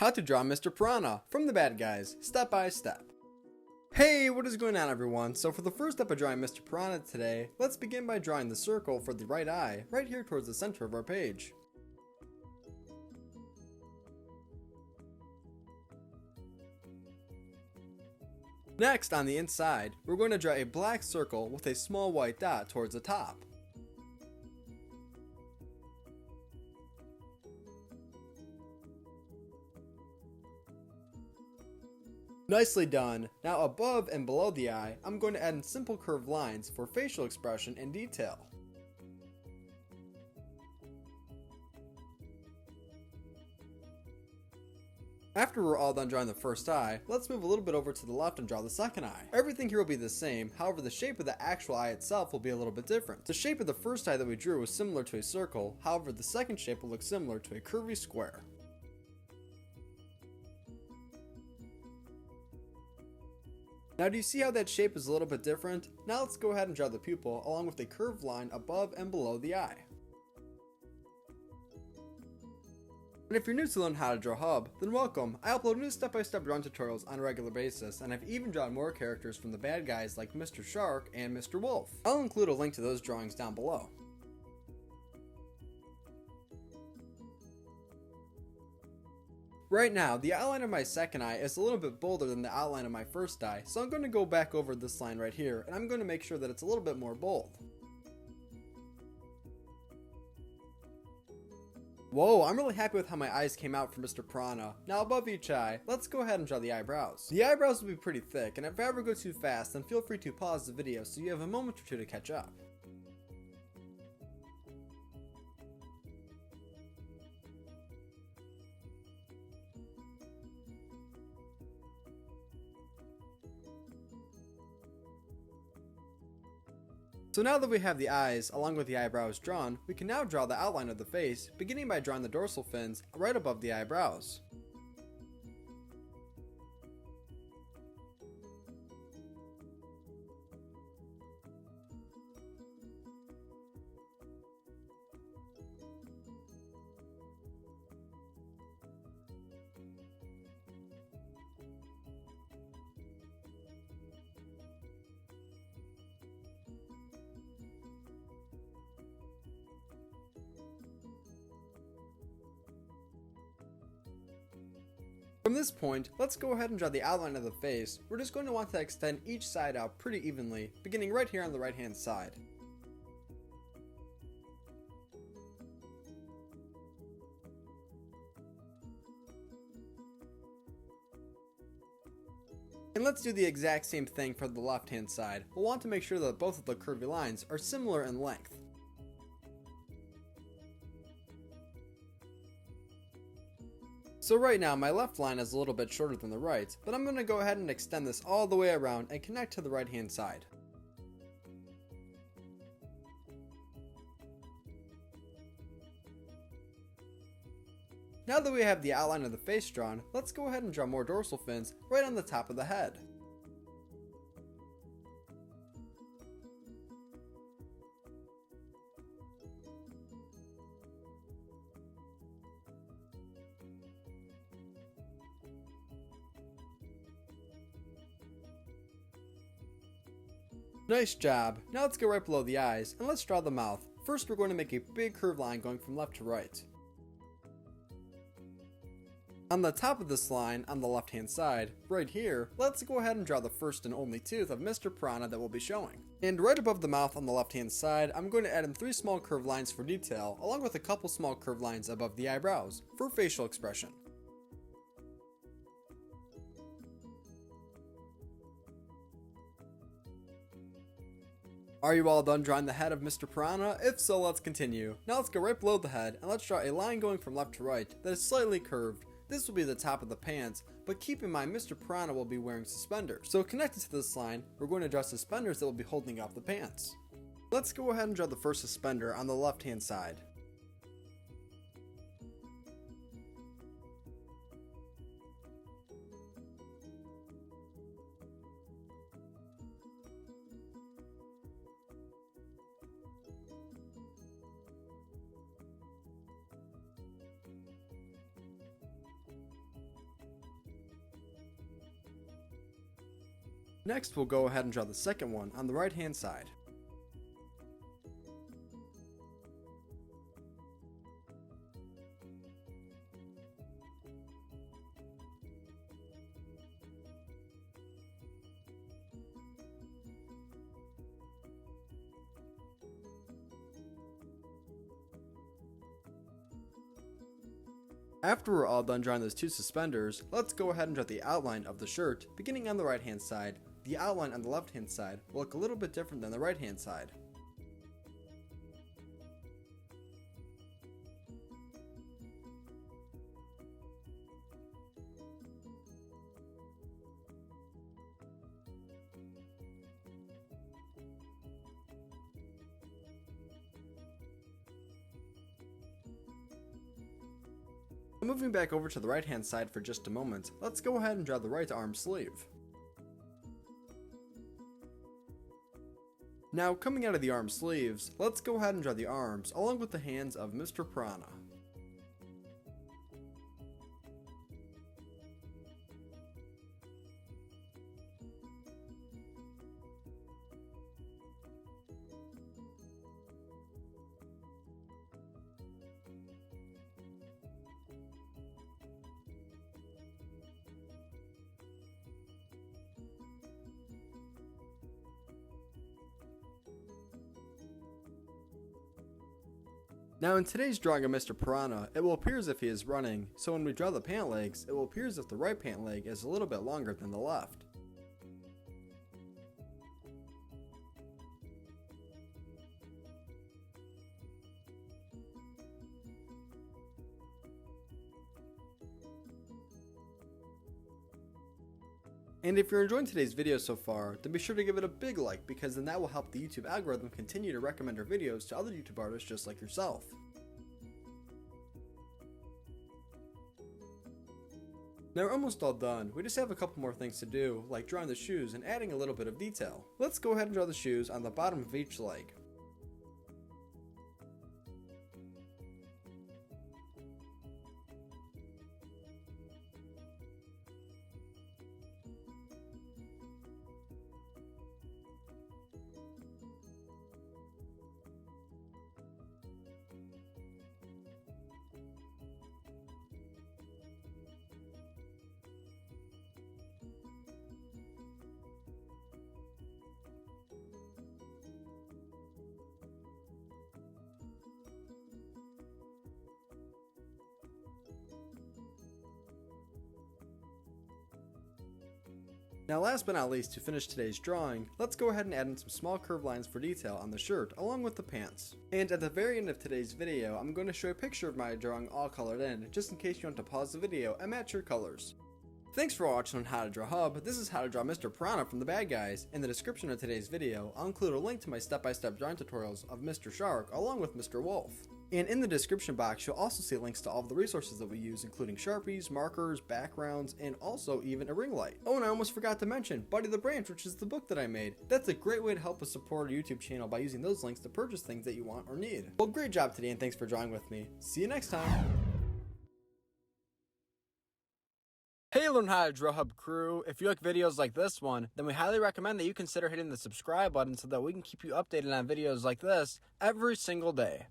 How to draw Mr. Piranha from the bad guys, step by step. Hey, what is going on everyone? So for the first step of drawing Mr. Piranha today, let's begin by drawing the circle for the right eye, right here towards the center of our page. Next, on the inside, we're going to draw a black circle with a small white dot towards the top. Nicely done. Now above and below the eye, I'm going to add in simple curved lines for facial expression and detail. After we're all done drawing the first eye, let's move a little bit over to the left and draw the second eye. Everything here will be the same, however the shape of the actual eye itself will be a little bit different. The shape of the first eye that we drew was similar to a circle, however the second shape will look similar to a curvy square. Now do you see how that shape is a little bit different? Now let's go ahead and draw the pupil along with a curved line above and below the eye. And if you're new to learn how to draw Hub, then welcome. I upload new step-by-step drawing tutorials on a regular basis, and I've even drawn more characters from the bad guys like Mr. Shark and Mr. Wolf. I'll include a link to those drawings down below. Right now, the outline of my second eye is a little bit bolder than the outline of my first eye, so I'm going to go back over this line right here, and I'm going to make sure that it's a little bit more bold. Whoa, I'm really happy with how my eyes came out for Mr. Piranha. Now above each eye, let's go ahead and draw the eyebrows. The eyebrows will be pretty thick, and if I ever go too fast, then feel free to pause the video so you have a moment or two to catch up. So now that we have the eyes along with the eyebrows drawn, we can now draw the outline of the face, beginning by drawing the dorsal fins right above the eyebrows. From this point, let's go ahead and draw the outline of the face. We're just going to want to extend each side out pretty evenly, beginning right here on the right hand side. And let's do the exact same thing for the left hand side. We'll want to make sure that both of the curvy lines are similar in length. So right now my left line is a little bit shorter than the right, but I'm going to go ahead and extend this all the way around and connect to the right hand side. Now that we have the outline of the face drawn, let's go ahead and draw more dorsal fins right on the top of the head. Nice job. Now let's go right below the eyes and let's draw the mouth. First we're going to make a big curved line going from left to right. On the top of this line, on the left hand side, right here, let's go ahead and draw the first and only tooth of Mr. Piranha that we'll be showing. And right above the mouth on the left hand side, I'm going to add in 3 small curved lines for detail, along with a couple small curved lines above the eyebrows, for facial expression. Are you all done drawing the head of Mr. Piranha? If so, let's continue. Now let's go right below the head and let's draw a line going from left to right that is slightly curved. This will be the top of the pants, but keep in mind Mr. Piranha will be wearing suspenders. So connected to this line, we're going to draw suspenders that will be holding up the pants. Let's go ahead and draw the first suspender on the left hand side. Next, we'll go ahead and draw the second one on the right hand side. After we're all done drawing those two suspenders, let's go ahead and draw the outline of the shirt, beginning on the right hand side. The outline on the left hand side will look a little bit different than the right hand side. Moving back over to the right hand side for just a moment, let's go ahead and draw the right arm sleeve. Now, coming out of the arm sleeves, let's go ahead and draw the arms along with the hands of Mr. Piranha. Now in today's drawing of Mr. Piranha, it will appear as if he is running, so when we draw the pant legs, it will appear as if the right pant leg is a little bit longer than the left. And if you're enjoying today's video so far, then be sure to give it a big like, because then that will help the YouTube algorithm continue to recommend our videos to other YouTube artists just like yourself. Now we're almost all done, we just have a couple more things to do, like drawing the shoes and adding a little bit of detail. Let's go ahead and draw the shoes on the bottom of each leg. Now last but not least, to finish today's drawing, let's go ahead and add in some small curved lines for detail on the shirt along with the pants. And at the very end of today's video, I'm going to show a picture of my drawing all colored in, just in case you want to pause the video and match your colors. Thanks for watching on How to Draw Hub. This is How to Draw Mr. Piranha from the Bad Guys. In the description of today's video, I'll include a link to my step-by-step drawing tutorials of Mr. Shark along with Mr. Wolf. And in the description box, you'll also see links to all of the resources that we use, including Sharpies, markers, backgrounds, and also even a ring light. Oh, and I almost forgot to mention Buddy the Branch, which is the book that I made. That's a great way to help us support our YouTube channel by using those links to purchase things that you want or need. Well, great job today, and thanks for drawing with me. See you next time. Hey Learn How to Draw Hub crew, if you like videos like this one, then we highly recommend that you consider hitting the subscribe button so that we can keep you updated on videos like this every single day.